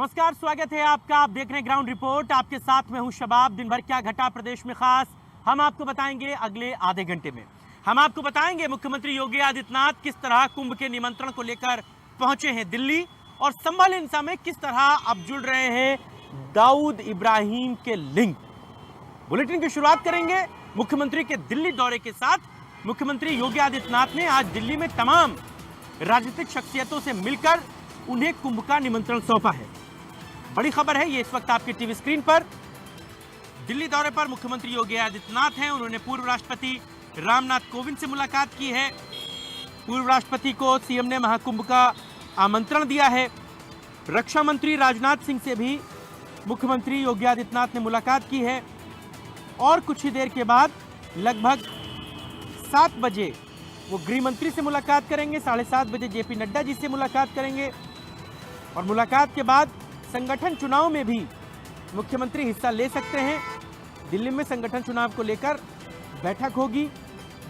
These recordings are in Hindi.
नमस्कार, स्वागत है आपका। आप देख रहे हैं ग्राउंड रिपोर्ट। आपके साथ में हूं शबाब। दिन भर क्या घटा प्रदेश में खास, हम आपको बताएंगे अगले आधे घंटे में। हम आपको बताएंगे मुख्यमंत्री योगी आदित्यनाथ किस तरह कुंभ के निमंत्रण को लेकर पहुंचे हैं दिल्ली, और संभल हिंसा में किस तरह अब जुड़ रहे हैं दाऊद इब्राहिम के लिंक। बुलेटिन की शुरुआत करेंगे मुख्यमंत्री के दिल्ली दौरे के साथ। मुख्यमंत्री योगी आदित्यनाथ ने आज दिल्ली में तमाम राजनीतिक शख्सियतों से मिलकर उन्हें कुंभ का निमंत्रण सौंपा है। बड़ी खबर है ये इस वक्त आपके टीवी स्क्रीन पर। दिल्ली दौरे पर मुख्यमंत्री योगी आदित्यनाथ हैं। उन्होंने पूर्व राष्ट्रपति रामनाथ कोविंद से मुलाकात की है। पूर्व राष्ट्रपति को सीएम ने महाकुंभ का आमंत्रण दिया है। रक्षा मंत्री राजनाथ सिंह से भी मुख्यमंत्री योगी आदित्यनाथ ने मुलाकात की है। और कुछ ही देर के बाद लगभग 7 बजे वो गृह मंत्री से मुलाकात करेंगे। 7:30 बजे जेपी नड्डा जी से मुलाकात करेंगे। और मुलाकात के बाद संगठन चुनाव में भी मुख्यमंत्री हिस्सा ले सकते हैं। दिल्ली में संगठन चुनाव को लेकर बैठक होगी।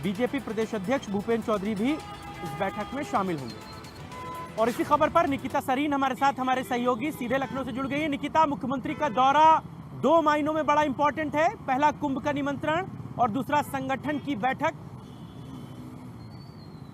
बीजेपी प्रदेश अध्यक्ष भूपेंद्र चौधरी भी इस बैठक में शामिल होंगे। और इसी खबर पर निकिता सरीन हमारे साथ, हमारे सहयोगी सीधे लखनऊ से जुड़ गई है। निकिता, मुख्यमंत्री का दौरा 2 मायनों में बड़ा इंपॉर्टेंट है। पहला कुंभ का निमंत्रण और दूसरा संगठन की बैठक।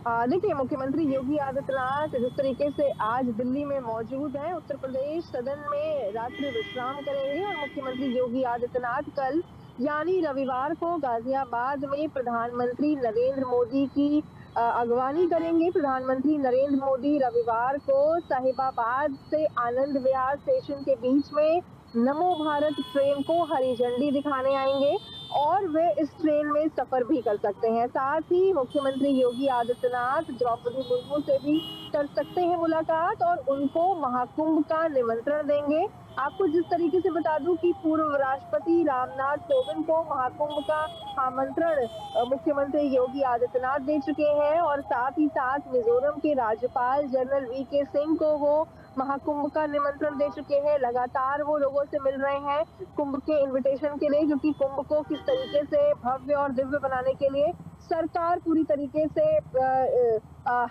देखिए, मुख्यमंत्री योगी आदित्यनाथ जिस तरीके से आज दिल्ली में मौजूद हैं, उत्तर प्रदेश सदन में रात्रि विश्राम करेंगे और मुख्यमंत्री योगी आदित्यनाथ कल यानी रविवार को गाजियाबाद में प्रधानमंत्री नरेंद्र मोदी की अगवानी करेंगे। प्रधानमंत्री नरेंद्र मोदी रविवार को साहिबाबाद से आनंद विहार स्टेशन के बीच में नमो भारत ट्रेन को हरी झंडी दिखाने आएंगे और वे इस ट्रेन में सफर भी कर सकते हैं। साथ ही मुख्यमंत्री योगी आदित्यनाथ द्रौपदी मुर्मू से भी कर सकते हैं मुलाकात और उनको महाकुंभ का निमंत्रण देंगे। आपको जिस तरीके से बता दूं कि पूर्व राष्ट्रपति रामनाथ कोविंद को महाकुंभ का आमंत्रण मुख्यमंत्री योगी आदित्यनाथ दे चुके हैं और साथ ही साथ मिजोरम के राज्यपाल जनरल वीके सिंह को वो महाकुंभ का निमंत्रण दे चुके हैं। लगातार वो लोगों से मिल रहे हैं कुंभ के इनविटेशन के लिए, क्योंकि कुंभ को किस तरीके से भव्य और दिव्य बनाने के लिए सरकार पूरी तरीके से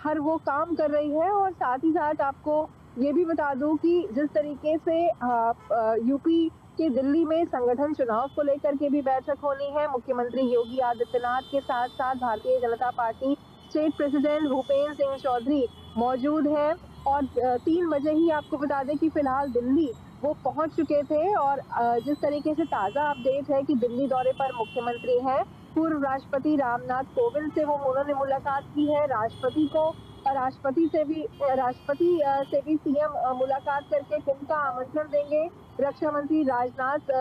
हर वो काम कर रही है। और साथ ही साथ आपको ये भी बता दूं कि जिस तरीके से यूपी के दिल्ली में संगठन चुनाव को लेकर के भी बैठक होनी है। मुख्यमंत्री योगी आदित्यनाथ के साथ साथ भारतीय जनता पार्टी स्टेट प्रेसिडेंट भूपेंद्र सिंह चौधरी मौजूद हैं और 3 बजे ही आपको बता दें कि फिलहाल दिल्ली वो पहुंच चुके थे। और जिस तरीके से ताज़ा अपडेट है कि दिल्ली दौरे पर मुख्यमंत्री हैं, पूर्व राष्ट्रपति रामनाथ कोविंद से वो उन्होंने मुलाकात की है। राष्ट्रपति से भी सीएम मुलाकात करके कुंभ का आमंत्रण देंगे। रक्षा मंत्री राजनाथ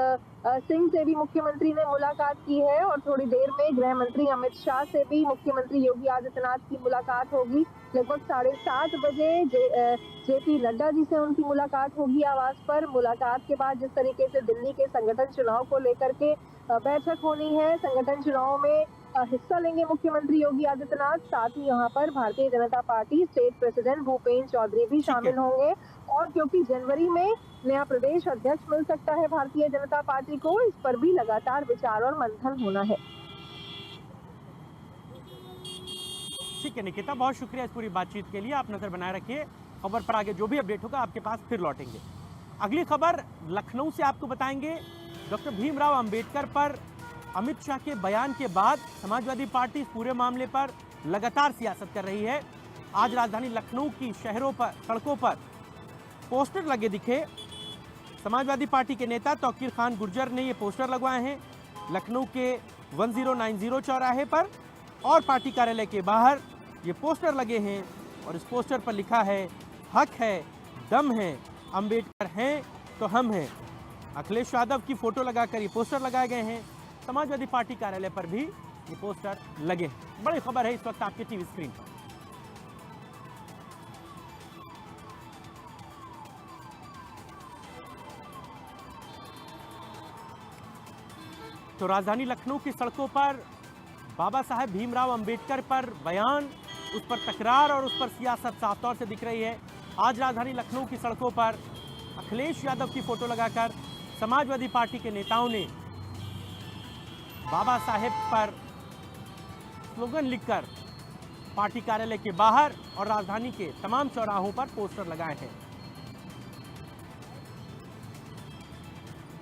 सिंह से भी मुख्यमंत्री ने मुलाकात की है और थोड़ी देर में गृह मंत्री अमित शाह से भी मुख्यमंत्री योगी आदित्यनाथ की मुलाकात होगी। लगभग 7:30 बजे जेपी नड्डा जी से उनकी मुलाकात होगी आवास पर। मुलाकात के बाद जिस तरीके से दिल्ली के संगठन चुनाव को लेकर के बैठक होनी है, संगठन चुनाव में हिस्सा लेंगे मुख्यमंत्री योगी आदित्यनाथ। साथ ही यहाँ पर भारतीय जनता पार्टी स्टेट प्रेसिडेंट भूपेंद्र चौधरी भी शामिल होंगे। और क्योंकि जनवरी में नया प्रदेश अध्यक्ष मिल सकता है भारतीय जनता पार्टी को, इस पर भी लगातार विचार और मंथन होना है। ठीक है निकिता, बहुत शुक्रिया इस पूरी बातचीत के लिए। आप नजर बनाए रखिए, खबर पर आगे जो भी अपडेट होगा आपके पास फिर लौटेंगे। अगली खबर लखनऊ से आपको बताएंगे। डॉक्टर भीमराव अंबेडकर पर अमित शाह के बयान के बाद समाजवादी पार्टी इस पूरे मामले पर लगातार सियासत कर रही है। आज राजधानी लखनऊ की शहरों पर, सड़कों पर पोस्टर लगे दिखे। समाजवादी पार्टी के नेता तौकीर खान गुर्जर ने ये पोस्टर लगवाए हैं लखनऊ के 1090 चौराहे पर और पार्टी कार्यालय के बाहर ये पोस्टर लगे हैं। और इस पोस्टर पर लिखा है, हक है, दम है, अंबेडकर हैं तो हम हैं। अखिलेश यादव की फोटो लगाकर ये पोस्टर लगाए गए हैं। समाजवादी पार्टी कार्यालय पर भी ये पोस्टर लगे हैं। बड़ी खबर है इस वक्त आपके टीवी स्क्रीन पर। तो राजधानी लखनऊ की सड़कों पर बाबा साहेब भीमराव अंबेडकर पर बयान, उस पर तकरार और उस पर सियासत साफ तौर से दिख रही है। आज राजधानी लखनऊ की सड़कों पर अखिलेश यादव की फोटो लगाकर समाजवादी पार्टी के नेताओं ने बाबा साहेब पर स्लोगन लिखकर पार्टी कार्यालय के बाहर और राजधानी के तमाम चौराहों पर पोस्टर लगाए हैं।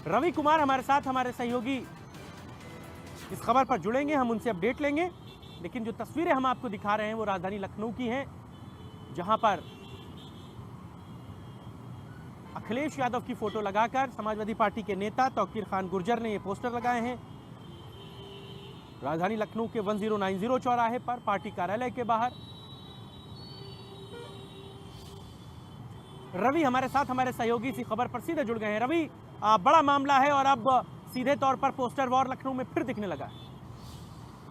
रवि कुमार हमारे साथ, हमारे सहयोगी इस खबर पर जुड़ेंगे, हम उनसे अपडेट लेंगे। लेकिन जो तस्वीरें हम आपको दिखा रहे हैं वो राजधानी लखनऊ की हैं, जहां पर अखिलेश यादव की फोटो लगाकर समाजवादी पार्टी के नेता तौकीर खान गुर्जर ने ये पोस्टर लगाए हैं राजधानी लखनऊ के 1090 चौराहे पर, पार्टी कार्यालय के बाहर। रवि हमारे साथ, हमारे सहयोगी इसी खबर पर सीधे जुड़ गए हैं। रवि, बड़ा मामला है और अब सीधे तौर पर पोस्टर वॉर लखनऊ में फिर दिखने लगा है।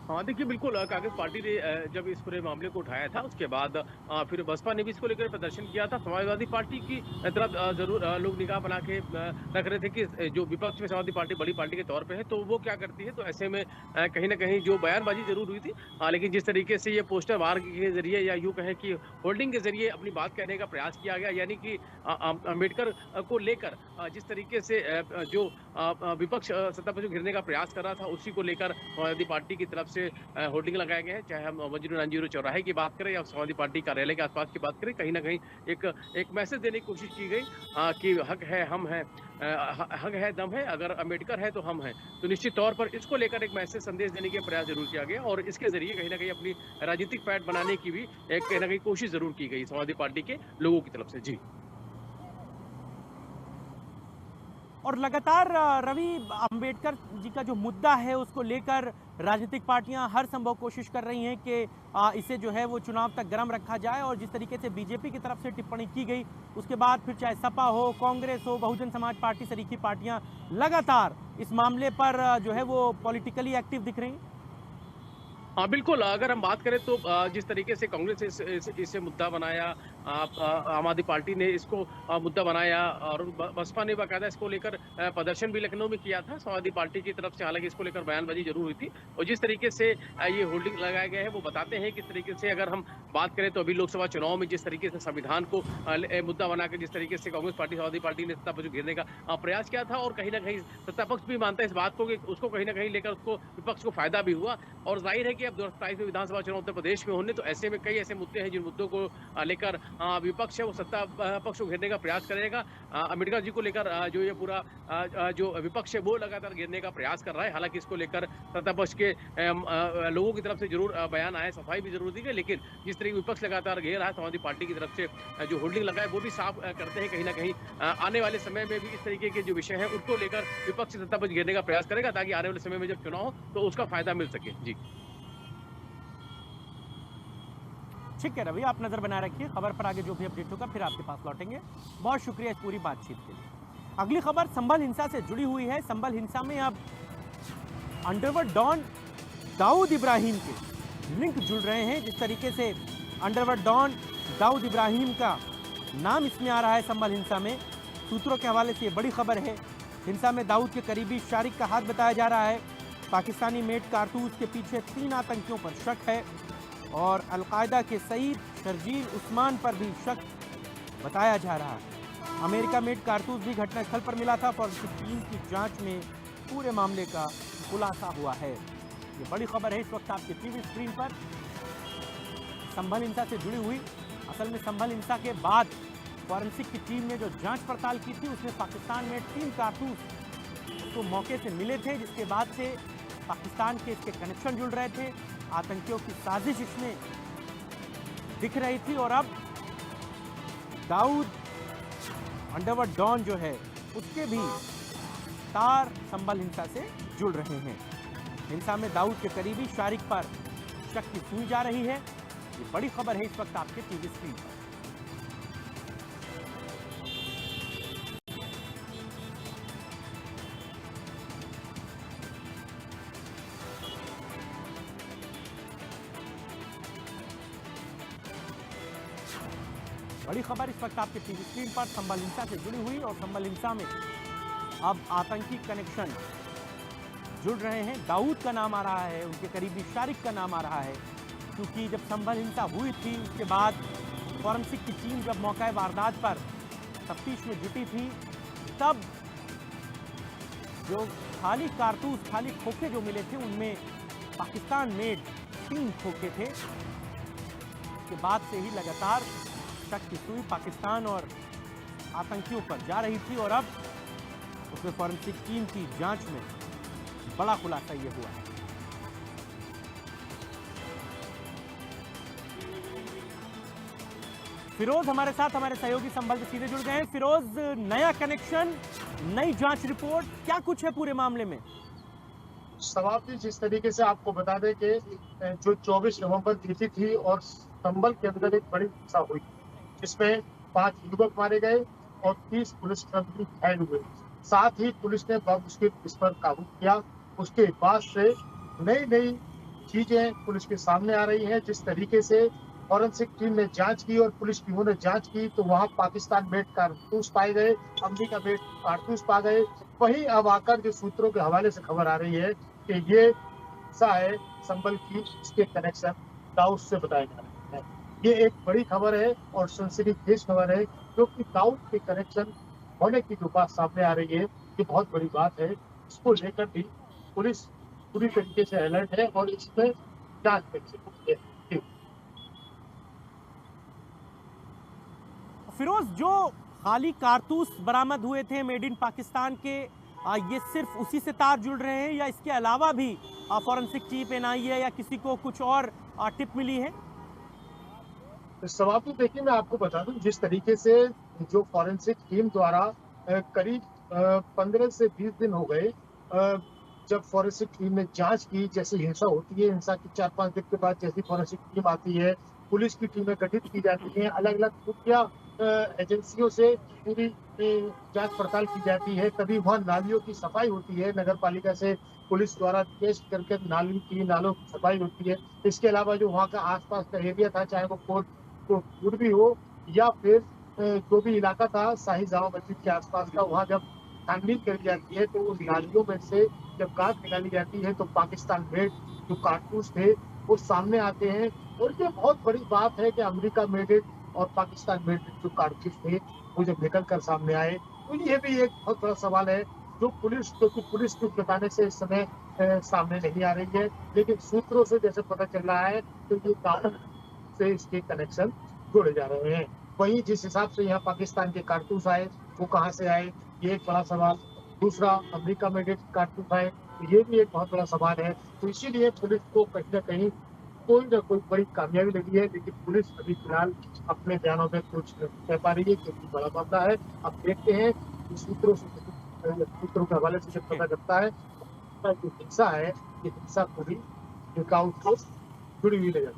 हाँ, देखिए बिल्कुल कांग्रेस पार्टी ने जब इस पूरे मामले को उठाया था उसके बाद फिर बसपा ने भी इसको लेकर प्रदर्शन किया था। समाजवादी पार्टी की तरफ जरूर लोग निगाह बना के रख रहे थे कि जो विपक्ष में समाजवादी पार्टी बड़ी पार्टी के तौर पे है तो वो क्या करती है। तो ऐसे में कहीं ना कहीं जो बयानबाजी जरूर हुई थी, लेकिन जिस तरीके से ये पोस्टर वार के जरिए या यूँ कहें कि होल्डिंग के जरिए अपनी बात कहने का प्रयास किया गया, यानी कि अम्बेडकर को लेकर जिस तरीके से जो विपक्ष सत्ता पर जो घिरने का प्रयास कर रहा था उसी को लेकर समाजवादी पार्टी की तरफ से होर्डिंग लगाए गए हैं। चाहे हम 1090 चौराहे की बात करें या समाजवादी पार्टी कार्यालय के आसपास की बात करें, कहीं ना कहीं एक मैसेज देने की कोशिश की गई कि हक है, हम हैं, हक है, दम है, अगर अम्बेडकर है तो हम हैं। तो निश्चित तौर पर इसको लेकर एक मैसेज संदेश देने का प्रयास जरूर किया गया और इसके जरिए कहीं ना कहीं अपनी राजनीतिक पैठ बनाने की भी कहीं ना कहीं कोशिश जरूर की गई समाजवादी पार्टी के लोगों की तरफ से। जी, और लगातार रवि, अंबेडकर जी का जो मुद्दा है उसको लेकर राजनीतिक पार्टियां हर संभव कोशिश कर रही हैं कि इसे जो है वो चुनाव तक गर्म रखा जाए। और जिस तरीके से बीजेपी की तरफ से टिप्पणी की गई उसके बाद फिर चाहे सपा हो, कांग्रेस हो, बहुजन समाज पार्टी सरीखी पार्टियां लगातार इस मामले पर जो है वो पॉलिटिकली एक्टिव दिख रही हैं। हाँ बिल्कुल, अगर हम बात करें तो जिस तरीके से कांग्रेस इसे मुद्दा बनाया, आम आदमी पार्टी ने इसको मुद्दा बनाया और बसपा ने बाकायदा इसको लेकर प्रदर्शन भी लखनऊ में किया था समाजवादी पार्टी की तरफ से। हालांकि इसको लेकर बयानबाजी जरूर हुई थी और जिस तरीके से ये होल्डिंग लगाए गए हैं वो बताते हैं किस तरीके से अगर हम बात करें तो अभी लोकसभा चुनाव में जिस तरीके से संविधान को मुद्दा बनाकर जिस तरीके से कांग्रेस पार्टी समाजवादी पार्टी ने सत्ता पर घेरने का प्रयास किया था और कहीं ना कहीं सत्ता पक्ष भी मानता है इस बात को कि उसको कहीं ना कहीं लेकर उसको विपक्ष को फायदा भी हुआ। और जाहिर है कि अब 2027 में विधानसभा चुनाव उत्तर प्रदेश में होने, तो ऐसे में कई ऐसे मुद्दे हैं जिन मुद्दों को लेकर विपक्ष है वो सत्ता पक्ष को घेरने का प्रयास करेगा। अम्बेडकर जी को लेकर जो ये पूरा जो विपक्ष है वो लगातार घेरने का प्रयास कर रहा है। हालांकि इसको लेकर सत्ता पक्ष के लोगों की तरफ से जरूर बयान आए, सफाई भी जरूर दी गई, लेकिन जिस तरीके विपक्ष लगातार घेर रहा है समाजवादी पार्टी की तरफ से जो होल्डिंग लगाए वो भी साफ करते हैं कहीं ना कहीं आने वाले समय में भी इस तरीके के जो विषय है उनको लेकर विपक्ष सत्ता पक्ष घेरने का प्रयास करेगा ताकि आने वाले समय में जब चुनाव हो तो उसका फायदा मिल सके। जी ठीक है रवि, आप नजर बनाए रखिए, खबर पर आगे जो भी अपडेट होगा फिर आपके पास लौटेंगे। बहुत शुक्रिया इस पूरी बातचीत के लिए। अगली खबर संभल हिंसा से जुड़ी हुई है। संभल हिंसा में अब अंडरवर्ल्ड डॉन दाऊद इब्राहिम के लिंक जुड़ रहे हैं। जिस तरीके से अंडरवर्ल्ड डॉन दाऊद इब्राहिम का नाम इसमें आ रहा है संभल हिंसा में, सूत्रों के हवाले से ये बड़ी खबर है। हिंसा में दाऊद के करीबी शारिक का हाथ बताया जा रहा है। पाकिस्तानी मेड कारतूस के पीछे 3 आतंकियों पर शक है और अलकायदा के सईद शर्जील उस्मान पर भी शक बताया जा रहा है। अमेरिका मेड कारतूस भी घटनास्थल पर मिला था। फॉरेंसिक टीम की जांच में पूरे मामले का खुलासा हुआ है। ये बड़ी खबर है इस वक्त आपके टीवी स्क्रीन पर, संभल हिंसा से जुड़ी हुई। असल में संभल हिंसा के बाद फॉरेंसिक की टीम ने जो जांच पड़ताल की थी उसमें पाकिस्तान में 3 कारतूस तो मौके से मिले थे, जिसके बाद से पाकिस्तान के इसके कनेक्शन जुड़ रहे थे। आतंकियों की साजिश इसमें दिख रही थी और अब दाऊद अंडरवर्ल्ड डॉन जो है उसके भी तार संभल हिंसा से जुड़ रहे हैं। हिंसा में दाऊद के करीबी शारिक पर शक की सुनी जा रही है। ये बड़ी खबर है इस वक्त आपके टीवी स्क्रीन पर। बड़ी खबर इस वक्त आपके टीवी स्क्रीन पर संभल हिंसा से जुड़ी हुई और संभल हिंसा में अब आतंकी कनेक्शन जुड़ रहे हैं। दाऊद का नाम आ रहा है, उनके करीबी शारिक का नाम आ रहा है, क्योंकि जब संभल हिंसा हुई थी उसके बाद फॉरेंसिक की टीम जब मौका वारदात पर तफ्तीश में जुटी थी तब जो खाली कारतूस, खाली खोखे जो मिले थे उनमें पाकिस्तान मेड 3 खोखे थे। उसके बाद से ही लगातार शक की सुई पाकिस्तान और आतंकियों पर जा रही थी और अब उसमें फॉरेंसिक टीम की जांच में बड़ा खुलासा ये हुआ है। फिरोज हमारे साथ, हमारे सहयोगी संभल से सीधे जुड़ गए हैं। फिरोज, नया कनेक्शन, नई जांच रिपोर्ट, क्या कुछ है पूरे मामले में? सवाल जिस तरीके से आपको बता दें कि जो 24 नवंबर तिथि थी और संभल के अंदर एक बड़ी हिंसा हुई जिसमें 5 युवक मारे गए और 30 पुलिसकर्मी घायल हुए। साथ ही पुलिस ने बामुश्किल इस पर काबू किया। उसके बाद से नई नई चीजें पुलिस के सामने आ रही हैं। जिस तरीके से फॉरेंसिक टीम ने जांच की और पुलिस टीमों ने जांच की तो वहां पाकिस्तान मेड कारतूस पाए गए, अमेरिका मेड कारतूस पा गए। वहीं अब आकर जो सूत्रों के हवाले से खबर आ रही है कि ये हिस्सा है संभल की, इसके कनेक्शन दाऊद से बताया जा रहा है। ये एक बड़ी खबर है और सनसनीखेज खबर है क्योंकि दाऊद के कनेक्शन होने की जो बात सामने आ रही है ये बहुत बड़ी बात है। इसको लेकर भी पुलिस पूरी तरीके से अलर्ट है और इसमें जांच कर। फिरोज, जो खाली कारतूस बरामद हुए थे मेड इन पाकिस्तान के, ये सिर्फ उसी से तार जुड़ रहे हैं या इसके अलावा भी फॉरेंसिक टीम एनआईए या किसी को कुछ और टिप मिली है? सवाल तो देखिए, मैं आपको बता दूं जिस तरीके से जो फॉरेंसिक टीम द्वारा करीब 15 से 20 दिन हो गए जब फॉरेंसिक टीम ने जांच की। जैसे हिंसा होती है, हिंसा की 4-5 दिन के बाद जैसी फॉरेंसिक टीम आती है, पुलिस की टीमें गठित की जाती हैं, अलग अलग खुफिया एजेंसियों से पूरी जांच पड़ताल की जाती है। कभी वहाँ नालियों की सफाई होती है, नगर पालिका से पुलिस द्वारा टेस्ट करके नालों की सफाई होती है। इसके अलावा जो वहाँ का आसपास का एरिया था, चाहे वो कोट भी हो या फिर जो भी इलाका था शाही जामा मस्जिद के आसपास का, वहाँ जब छानबीन करी जाती है तो उस नालियों में से जब गाज निकाली जाती है तो पाकिस्तान मेड जो कारतूस थे वो सामने आते हैं। और ये बहुत बड़ी बात है कि अमेरिका मेड और पाकिस्तान मेड जो कारतूस थे वो जब निकल कर सामने आए तो ये भी एक बहुत बड़ा सवाल है जो पुलिस को बताने से इस समय सामने नहीं आ रही है। लेकिन सूत्रों से जैसे पता चल रहा है तो ये दाऊद से इसके कनेक्शन जोड़े जा रहे हैं। वहीं जिस हिसाब से यहाँ पाकिस्तान के कारतूस आए वो कहाँ से आए, ये एक बड़ा सवाल। दूसरा, अमेरिका में कारतूस आए तो ये भी एक बहुत बड़ा सवाल है। तो इसीलिए पुलिस को कहीं ना कहीं कोई ना कोई बड़ी कामयाबी लगी है, लेकिन पुलिस अभी फिलहाल अपने बयानों में कुछ कह पा रही है क्योंकि बड़ा मामला है। अब देखते हैं सूत्रों के हवाले से जब पता चलता है जो हिंसा है ये हिंसा पूरी रुकावट को जुड़ी हुई नजर।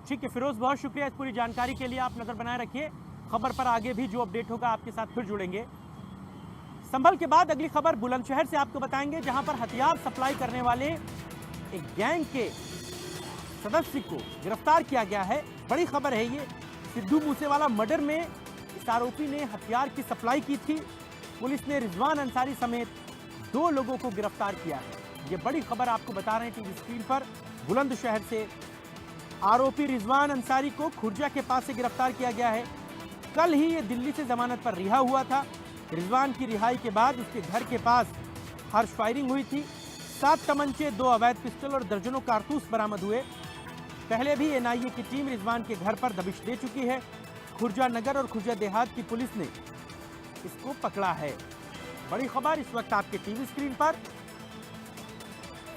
ठीक है फिरोज, बहुत शुक्रिया इस पूरी जानकारी के लिए। आप नजर बनाए रखिए, खबर पर आगे भी जो अपडेट होगा आपके साथ फिर जुड़ेंगे। संभल के बाद अगली खबर बुलंदशहर से आपको बताएंगे, जहां पर हथियार सप्लाई करने वाले एक गैंग के सदस्य को गिरफ्तार किया गया है। बड़ी खबर है ये। सिद्धू मूसेवाला मर्डर में इस आरोपी ने हथियार की सप्लाई की थी। पुलिस ने रिजवान अंसारी समेत 2 लोगों को गिरफ्तार किया है। ये बड़ी खबर आपको बता रहे हैं टीवी स्क्रीन पर। बुलंदशहर से आरोपी रिजवान अंसारी को खुर्जा के पास से गिरफ्तार किया गया है। कल ही ये दिल्ली से जमानत पर रिहा हुआ था। रिजवान की रिहाई के बाद उसके घर के पास हर्ष फायरिंग हुई थी। 7 तमंचे, 2 अवैध पिस्टल और दर्जनों कारतूस बरामद हुए। पहले भी एनआईए की टीम रिजवान के घर पर दबिश दे चुकी है। खुर्जा नगर और खुर्जा देहात की पुलिस ने इसको पकड़ा है। बड़ी खबर इस वक्त आपके टीवी स्क्रीन पर।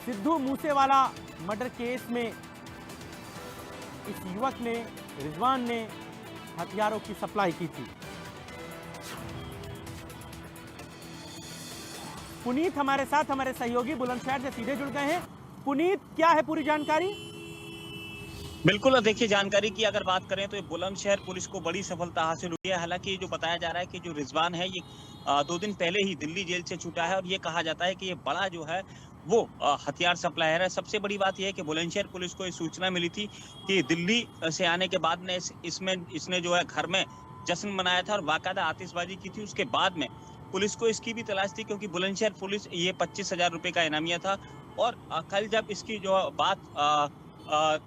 सिद्धू मूसेवाला मर्डर केस में इस युवक ने, रिजवान ने हथियारों की सप्लाई की थी। पुनीत हमारे साथ, हमारे सहयोगी बुलंदशहर से सीधे जुड़ गए हैं। पुनीत, क्या है पूरी जानकारी? बिल्कुल, देखिए जानकारी की अगर बात करें तो ये बुलंदशहर पुलिस को बड़ी सफलता हासिल हुई है। हालांकि जो बताया जा रहा है कि जो रिजवान है ये 2 दिन पहले ही दिल्ली जेल से छूटा है और ये कहा जाता है कि ये बड़ा जो है वो हथियार सप्लायर है। सबसे बड़ी बात यह है कि बुलंदशहर पुलिस को ये सूचना मिली थी कि दिल्ली से आने के बाद में इसने जो है घर में जश्न मनाया था और बाकायदा आतिशबाजी की थी। उसके बाद में पुलिस को इसकी भी तलाश थी क्योंकि बुलंदशहर पुलिस ये 25,000 रुपए का इनामिया था। और कल जब इसकी जो बात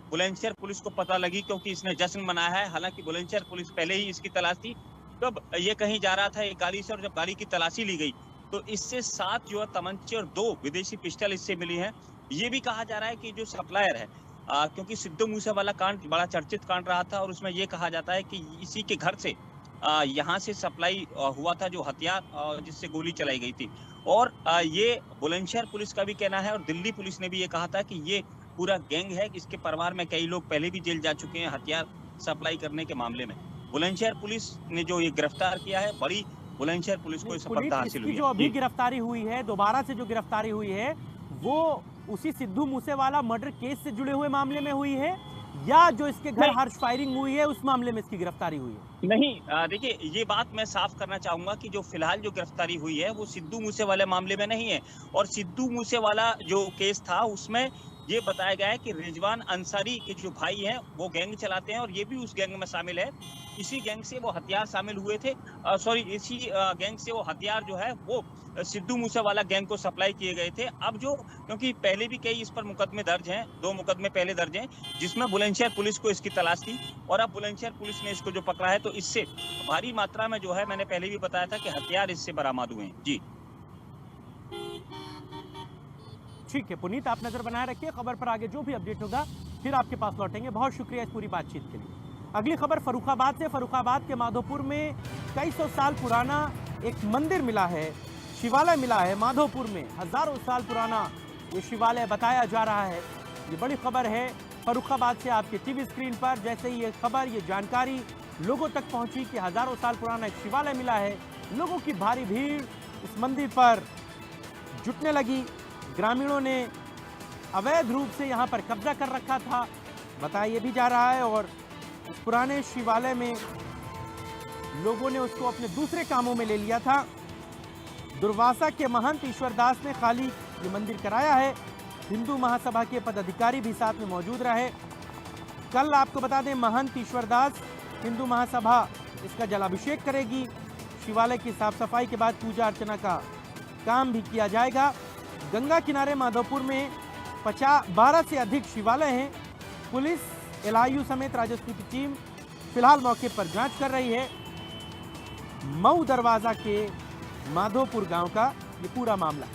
बुलंदशहर पुलिस को पता लगी क्योंकि इसने जश्न मनाया है, हालांकि बुलंदशहर पुलिस पहले ही इसकी तलाश थी। तब ये कहीं जा रहा था एक गाड़ी से और जब गाड़ी की तलाशी ली गई तो इससे 7 जो है तमंचे और 2 विदेशी पिस्टल इससे मिली हैं। ये भी कहा जा रहा है कि जो सप्लायर है क्योंकि सिद्धू मूसेवाला कांड बड़ा चर्चित कांड रहा था और उसमें ये कहा जाता है कि इसी के घर से यहाँ से सप्लाई हुआ था, जो हथियार जिससे गोली चलाई गई थी। और ये बुलंदशहर पुलिस का भी कहना है और दिल्ली पुलिस ने भी ये कहा था कि ये पूरा गैंग है, इसके परिवार में कई लोग पहले भी जेल जा चुके हैं हथियार सप्लाई करने के मामले में। बुलंदशहर पुलिस ने जो ये गिरफ्तार किया है, बड़ी बुलंदशहर पुलिस को सफलता हासिल हुई है। जो अभी गिरफ्तारी हुई है, दोबारा से जो गिरफ्तारी हुई है, वो उसी सिद्धू मूसेवाला मर्डर केस से जुड़े हुए मामले में हुई है या जो इसके घर हर्ष फायरिंग हुई है उस मामले में इसकी गिरफ्तारी हुई है? नहीं, देखिए ये बात मैं साफ करना चाहूंगा कि जो फिलहाल जो गिरफ्तारी हुई है वो सिद्धू मूसेवाला मामले में नहीं है। और सिद्धू मूसेवाला जो केस था उसमें ये बताया गया है कि रिजवान अंसारी के जो भाई हैं वो गैंग चलाते हैं और ये भी उस गैंग में शामिल है। इसी गैंग से वो हथियार शामिल हुए थे, इसी गैंग से वो हथियार जो है वो सिद्धू मूसेवाला गैंग को सप्लाई किए गए थे। अब जो, क्योंकि पहले भी कई इस पर मुकदमे दर्ज हैं, 2 मुकदमे पहले दर्ज हैं जिसमें बुलंदशहर पुलिस को इसकी तलाश थी और अब बुलंदशहर पुलिस ने इसको जो पकड़ा है तो इससे भारी मात्रा में जो है, मैंने पहले भी बताया था कि हथियार इससे बरामद हुए हैं। जी ठीक है पुनीत, आप नजर बनाए रखिए, खबर पर आगे जो भी अपडेट होगा फिर आपके पास लौटेंगे। बहुत शुक्रिया इस पूरी बातचीत के लिए। अगली खबर फर्रुखाबाद से। फर्रुखाबाद के माधोपुर में कई सौ साल पुराना एक मंदिर मिला है, शिवालय मिला है माधोपुर में। हजारों साल पुराना ये शिवालय बताया जा रहा है। ये बड़ी खबर है फर्रुखाबाद से आपके टीवी स्क्रीन पर। जैसे ही ये खबर, ये जानकारी लोगों तक पहुंची कि हजारों साल पुराना एक शिवालय मिला है, लोगों की भारी भीड़ इस मंदिर पर जुटने लगी। ग्रामीणों ने अवैध रूप से यहाँ पर कब्जा कर रखा था, बताया ये भी जा रहा है। और इस पुराने शिवालय में लोगों ने उसको अपने दूसरे कामों में ले लिया था। दुर्वासा के महंत ईश्वरदास ने खाली ये मंदिर कराया है। हिंदू महासभा के पदाधिकारी भी साथ में मौजूद रहे। कल आपको बता दें, महंत ईश्वरदास, हिंदू महासभा इसका जलाभिषेक करेगी। शिवालय की साफ सफाई के बाद पूजा अर्चना का काम भी किया जाएगा। गंगा किनारे माधोपुर में 12 से अधिक शिवालय हैं। पुलिस, एलआईयू समेत राजस्व की टीम फिलहाल मौके पर जांच कर रही है। मऊ दरवाजा के माधोपुर गांव का ये पूरा मामला।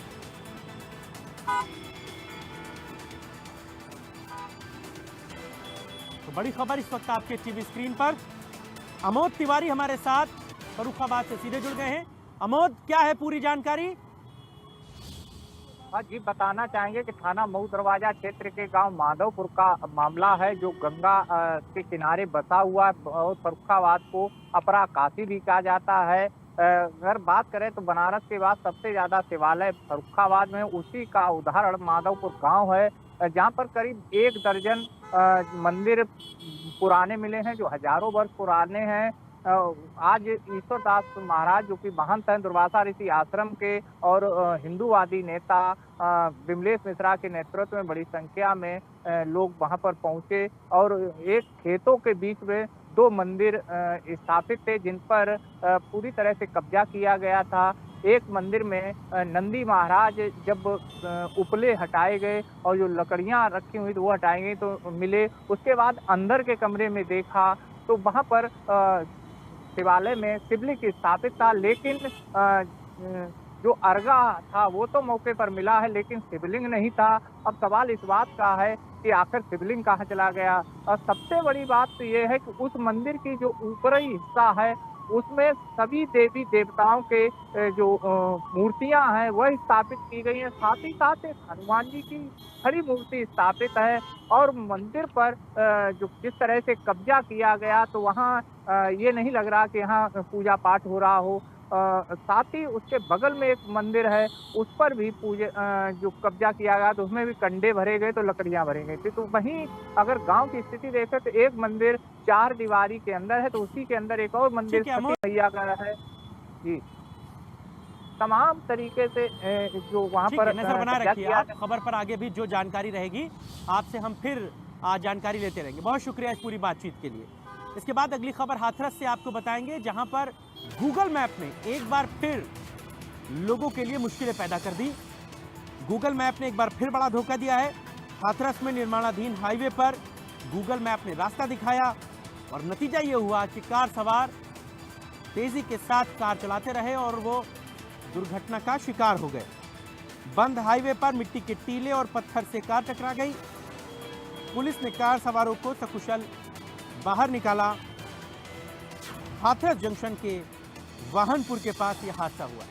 तो बड़ी खबर इस वक्त आपके टीवी स्क्रीन पर। अमोद तिवारी हमारे साथ फर्रुखाबाद से सीधे जुड़ गए हैं। अमोद, क्या है पूरी जानकारी? हाँ जी, बताना चाहेंगे कि थाना मऊ दरवाजा क्षेत्र के गांव माधवपुर का मामला है, जो गंगा के किनारे बसा हुआ है और फर्रुखाबाद को अपरा काशी भी कहा जाता है। अगर बात करें तो बनारस के बाद सबसे ज्यादा शिवालय फर्रुखाबाद में, उसी का उदाहरण माधवपुर गांव है, जहां पर करीब 1 दर्जन मंदिर पुराने मिले हैं, जो हजारों वर्ष पुराने हैं। आज ईश्वरदास महाराज, जो कि महंत हैं दुर्वासा ऋषि आश्रम के, और हिंदूवादी नेता विमलेश मिश्रा के नेतृत्व में बड़ी संख्या में लोग वहां पर पहुंचे और एक खेतों के बीच में 2 मंदिर स्थापित थे जिन पर पूरी तरह से कब्जा किया गया था। एक मंदिर में नंदी महाराज जब उपले हटाए गए और जो लकड़ियां रखी हुई थी वो हटाई गई तो मिले। उसके बाद अंदर के कमरे में देखा तो वहां पर शिवालय में शिवलिंग स्थापित था, लेकिन जो अर्घा था वो तो मौके पर मिला है, लेकिन शिवलिंग नहीं था। अब सवाल इस बात का है कि आखिर शिवलिंग कहाँ चला गया। और सबसे बड़ी बात तो ये है कि उस मंदिर की जो ऊपरी हिस्सा है उसमें सभी देवी देवताओं के जो मूर्तियां हैं वह स्थापित की गई हैं। साथ ही साथ एक हनुमान जी की खड़ी मूर्ति स्थापित है। और मंदिर पर जो जिस तरह से कब्जा किया गया तो वहाँ ये नहीं लग रहा कि यहाँ पूजा पाठ हो रहा हो। साथ ही उसके बगल में एक मंदिर है, उस पर भी जो कब्जा किया गया तो उसमें भी कंडे भरे गए, तो लकड़ियां भरी गई थी। तो वहीं अगर गांव की स्थिति देखें तो एक मंदिर 4 दीवारी के अंदर है, तो उसी के अंदर एक और मंदिर भैया गया है जी। तमाम तरीके से जो वहाँ पर नजर बना रखिए आप। खबर पर आगे भी जो जानकारी रहेगी आपसे हम फिर जानकारी लेते रहेंगे। बहुत शुक्रिया इस पूरी बातचीत के लिए। इसके बाद अगली खबर हाथरस से आपको बताएंगे, जहां पर गूगल मैप ने एक बार फिर लोगों के लिए मुश्किलें पैदा कर दी। गूगल मैप ने एक बार फिर बड़ा धोखा दिया है। हाथरस में निर्माणाधीन हाईवे पर गूगल मैप ने रास्ता दिखाया और नतीजा ये हुआ कि कार सवार तेजी के साथ कार चलाते रहे और वो दुर्घटना का शिकार हो गए। बंद हाईवे पर मिट्टी के टीले और पत्थर से कार टकरा गई। पुलिस ने कार सवारों को सकुशल बाहर निकाला। हाथरस जंक्शन के वाहनपुर के पास यह हादसा हुआ।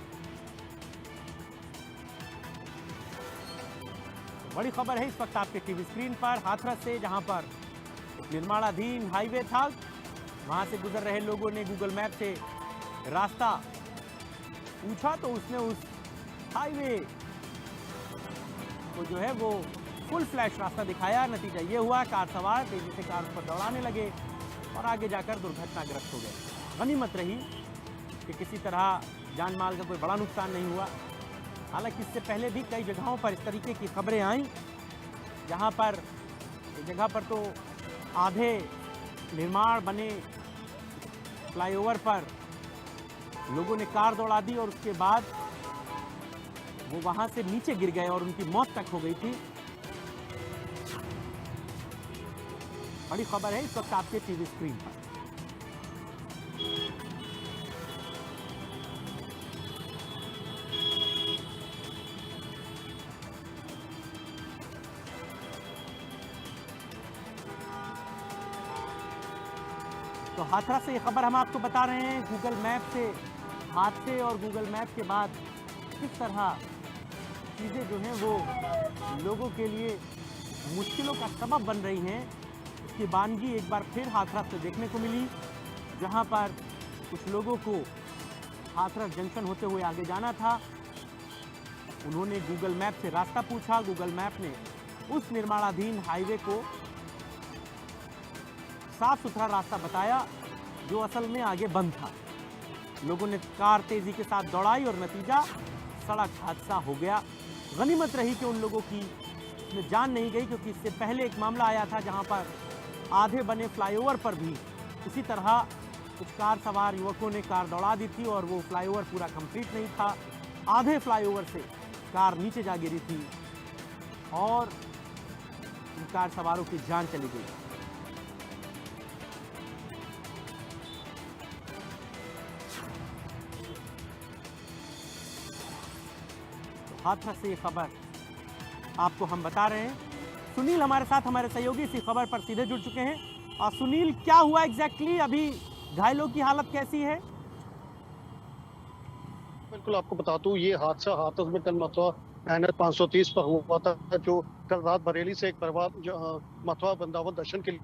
बड़ी खबर है इस वक्त आपके टीवी स्क्रीन पर, हाथरस से, जहां पर निर्माणाधीन हाईवे था, वहां से गुजर रहे लोगों ने गूगल मैप से रास्ता पूछा तो उसने उस हाईवे को जो है वो फुल फ्लैश रास्ता दिखाया। नतीजा ये हुआ, कार सवार तेजी से कार पर दौड़ाने लगे और आगे जाकर दुर्घटनाग्रस्त हो गए। गनीमत रही कि किसी तरह जान माल का कोई बड़ा नुकसान नहीं हुआ। हालांकि इससे पहले भी कई जगहों पर इस तरीके की खबरें आईं, जहां पर एक जगह पर तो आधे निर्माण बने फ्लाईओवर पर लोगों ने कार दौड़ा दी और उसके बाद वो वहां से नीचे गिर गए और उनकी मौत तक हो गई थी। बड़ी खबर है इस वक्त आपके टीवी स्क्रीन पर। तो हाथरस से ये खबर हम आपको बता रहे हैं, गूगल मैप से हादसे और गूगल मैप के बाद किस तरह चीज़ें जो हैं वो लोगों के लिए मुश्किलों का सबब बन रही हैं। इसकी बानगी एक बार फिर हाथरस से देखने को मिली, जहां पर कुछ लोगों को हाथरस जंक्शन होते हुए आगे जाना था। उन्होंने गूगल मैप से रास्ता पूछा, गूगल मैप ने उस निर्माणाधीन हाईवे को साफ सुथरा रास्ता बताया जो असल में आगे बंद था। लोगों ने कार तेजी के साथ दौड़ाई और नतीजा सड़क हादसा हो गया। गनीमत रही कि उन लोगों की इसमें जान नहीं गई, क्योंकि इससे पहले एक मामला आया था जहां पर आधे बने फ्लाईओवर पर भी इसी तरह कुछ कार सवार युवकों ने कार दौड़ा दी थी और वो फ्लाईओवर पूरा कंप्लीट नहीं था। आधे फ्लाईओवर से कार नीचे जा गिरी थी और उन कार सवारों की जान चली गई। हाथरस से ये खबर आपको हम बता रहे हैं। सुनील हमारे साथ, हमारे सहयोगी इसी खबर पर सीधे जुड़ चुके हैं। और सुनील, क्या हुआ एग्जैक्टली? अभी घायलों की हालत कैसी है? बिल्कुल आपको बता दूं, ये हादसा हाथरस में कल मथुरा NH 530 पर हुआ था, जो कल रात बरेली से एक परिवार मथुरा वृंदावन दर्शन के लिए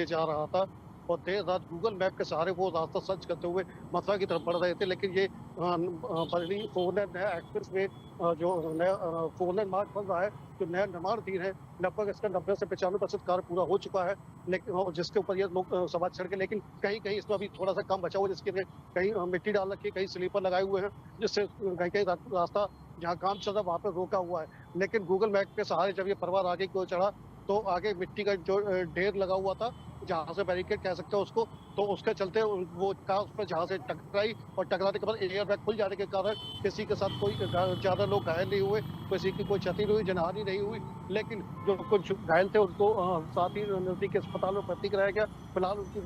जा रहा था और देर रात गूगल मैप के सहारे वो रास्ता सर्च करते हुए मथुरा की तरफ बढ़ रहे थे। लेकिन ये बरेली 4 लेन नया एक्सप्रेस में जो नया 4 लेन मार्ग बन रहा है, जो नया निर्माणाधीन है, लगभग इसका 90 से 95% कार्य पूरा हो चुका है, लेकिन जिसके ऊपर ये लोग सवार चढ़ के, लेकिन कहीं कहीं इसमें अभी थोड़ा सा कम बचा हुआ, जिसके लिए कहीं मिट्टी डाल रखी है, कहीं स्लीपर लगाए हुए हैं, जिससे कहीं कहीं रास्ता जहाँ काम चल रहा है वहाँ पर रोका हुआ है। लेकिन गूगल मैप के सहारे जब ये परिवार आगे की ओर चढ़ा तो आगे मिट्टी का जो ढेर लगा हुआ था, जहाँ से बैरिकेड कह सकते हैं उसको, तो उसके चलते वो कार उस पर जहाँ से टकराई और टकराने के बाद एयर बैग खुल जाने के कारण किसी के साथ कोई ज़्यादा लोग घायल नहीं हुए, किसी की कोई क्षति नहीं हुई, जनहानि नहीं हुई। लेकिन जो कुछ घायल थे उनको साथ ही नज़दीकी अस्पताल में भर्ती कराया गया। फिलहाल उनकी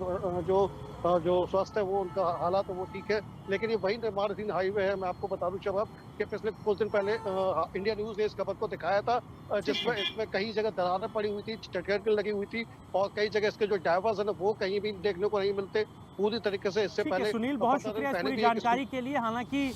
जो स्वास्थ्य है वो उनका हालात वो ठीक है। लेकिन ये वही निर्माणाधीन हाईवे है। मैं आपको बता दूं शबाब कि पिछले कुछ दिन पहले इंडिया न्यूज़ ने इस खबर को दिखाया था, जिसमें इसमें कई जगह दरारें पड़ी हुई थी, चटखेल लगी हुई थी और कई जगह इसके जो ड्राइवर्स है वो कहीं भी देखने को नहीं मिलते पूरी तरीके से। इससे पहले सुनील, बहुत शुक्रिया इस पूरी जानकारी के लिए। हालांकि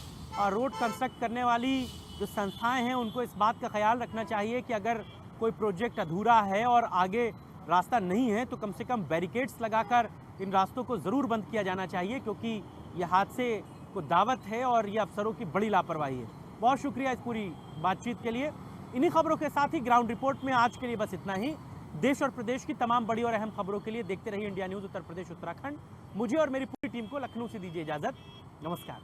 रोड कंस्ट्रक्ट करने वाली जो संस्थाएं हैं उनको इस बात का ख्याल रखना चाहिए कि अगर कोई प्रोजेक्ट अधूरा है और आगे रास्ता नहीं है तो कम से कम बैरिकेड्स लगाकर इन रास्तों को ज़रूर बंद किया जाना चाहिए, क्योंकि ये हादसे को दावत है और ये अफसरों की बड़ी लापरवाही है। बहुत शुक्रिया इस पूरी बातचीत के लिए। इन्हीं खबरों के साथ ही ग्राउंड रिपोर्ट में आज के लिए बस इतना ही। देश और प्रदेश की तमाम बड़ी और अहम खबरों के लिए देखते रहिए इंडिया न्यूज़ उत्तर प्रदेश उत्तराखंड। मुझे और मेरी पूरी टीम को लखनऊ से दीजिए इजाज़त। नमस्कार।